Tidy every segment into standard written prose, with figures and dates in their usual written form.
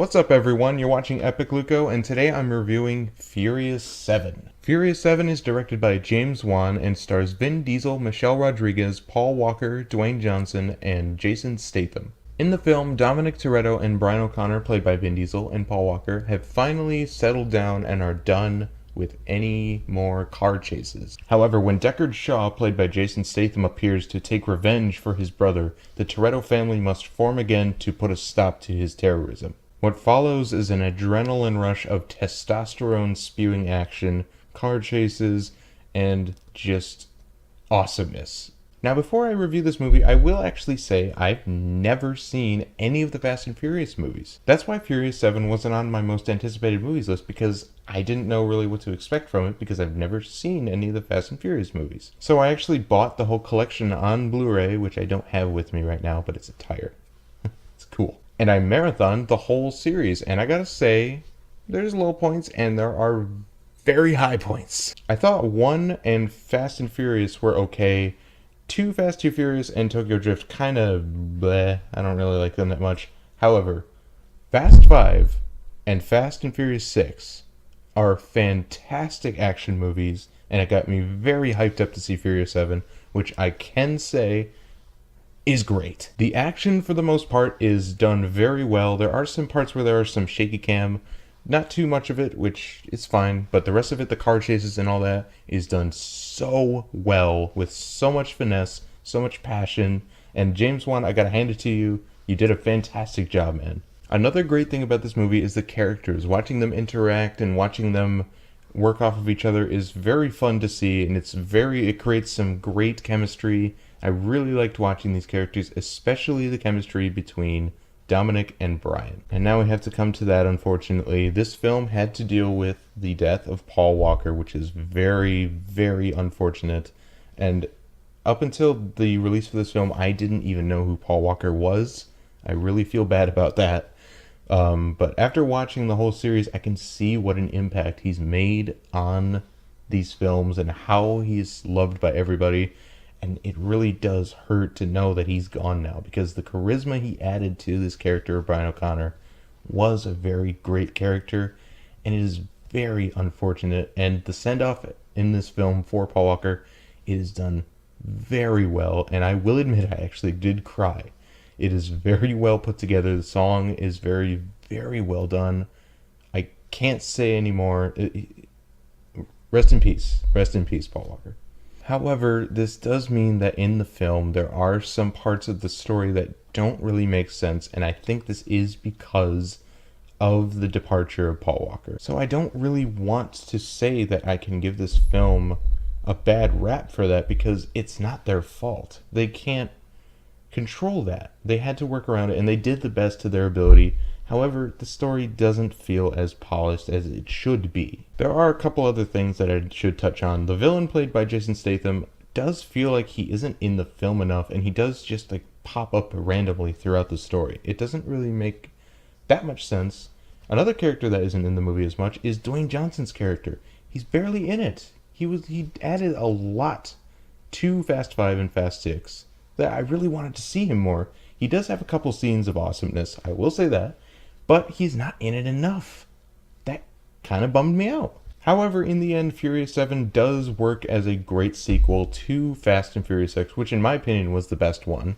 What's up everyone, you're watching Epic Luko, and today I'm reviewing Furious 7. Furious 7 is directed by James Wan and stars Vin Diesel, Michelle Rodriguez, Paul Walker, Dwayne Johnson, and Jason Statham. In the film, Dominic Toretto and Brian O'Connor, played by Vin Diesel and Paul Walker, have finally settled down and are done with any more car chases. However, when Deckard Shaw, played by Jason Statham, appears to take revenge for his brother, the Toretto family must form again to put a stop to his terrorism. What follows is an adrenaline rush of testosterone-spewing action, car chases, and just awesomeness. Now, before I review this movie, I will actually say I've never seen any of the Fast and Furious movies. That's why Furious 7 wasn't on my most anticipated movies list, because I didn't know really what to expect from it, because I've never seen any of the Fast and Furious movies. So I actually bought the whole collection on Blu-ray, which I don't have with me right now, but it's a tire. It's cool. And I marathoned the whole series, and I gotta say, there's low points and there are very high points. I thought 1 and Fast and Furious were okay. 2 Fast, 2 Furious, and Tokyo Drift kind of bleh. I don't really like them that much. However, Fast 5 and Fast and Furious 6 are fantastic action movies, and it got me very hyped up to see Furious 7, which I can say is great. The action, for the most part, is done very well. There are some parts where there are some shaky cam, not too much of it, which is fine, but the rest of it, the car chases and all that, is done so well, with so much finesse, so much passion, and James Wan, I gotta hand it to you, you did a fantastic job, man. Another great thing about this movie is the characters. Watching them interact and watching them work off of each other is very fun to see, and it creates some great chemistry. I really liked watching these characters, especially the chemistry between Dominic and Brian. And now we have to come to that, unfortunately. This film had to deal with the death of Paul Walker, which is very, very unfortunate. And up until the release of this film, I didn't even know who Paul Walker was. I really feel bad about that. But after watching the whole series, I can see what an impact he's made on these films and how he's loved by everybody. And it really does hurt to know that he's gone now, because the charisma he added to this character of Brian O'Connor was a very great character, and it is very unfortunate. And the send-off in this film for Paul Walker is done very well, and I will admit I actually did cry. It is very well put together. The song is very, very well done. I can't say anymore. Rest in peace. Rest in peace, Paul Walker. However, this does mean that in the film there are some parts of the story that don't really make sense, and I think this is because of the departure of Paul Walker. So I don't really want to say that I can give this film a bad rap for that, because it's not their fault. They can't control that. They had to work around it, and they did the best to their ability. However, the story doesn't feel as polished as it should be. There are a couple other things that I should touch on. The villain, played by Jason Statham, does feel like he isn't in the film enough, and he does just like pop up randomly throughout the story. It doesn't really make that much sense. Another character that isn't in the movie as much is Dwayne Johnson's character. He's barely in it. He added a lot to Fast 5 and Fast 6 that I really wanted to see him more. He does have a couple scenes of awesomeness, I will say that. But he's not in it enough. That kind of bummed me out. However, in the end, Furious 7 does work as a great sequel to Fast and Furious 6, which in my opinion was the best one.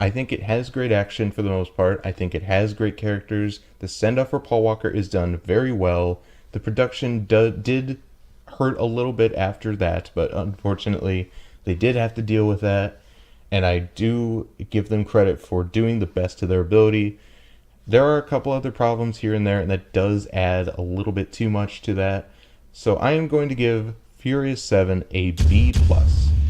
I think it has great action for the most part. I think it has great characters. The send-off for Paul Walker is done very well. The production did hurt a little bit after that, but unfortunately, they did have to deal with that. And I do give them credit for doing the best to their ability. There are a couple other problems here and there, and that does add a little bit too much to that. So I am going to give Furious 7 a B+.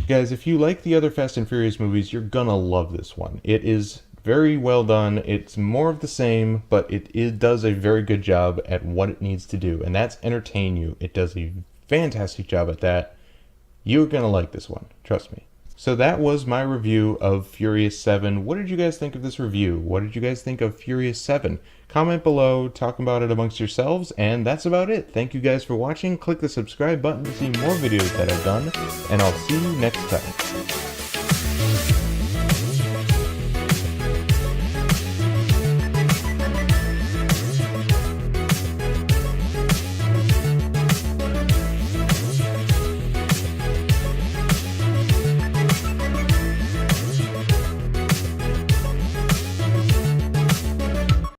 Guys, if you like the other Fast and Furious movies, you're gonna love this one. It is very well done. It's more of the same, but it does a very good job at what it needs to do, and that's entertain you. It does a fantastic job at that. You're gonna like this one, trust me. So that was my review of Furious 7. What did you guys think of this review? What did you guys think of Furious 7? Comment below, talk about it amongst yourselves, and that's about it. Thank you guys for watching. Click the subscribe button to see more videos that I've done, and I'll see you next time.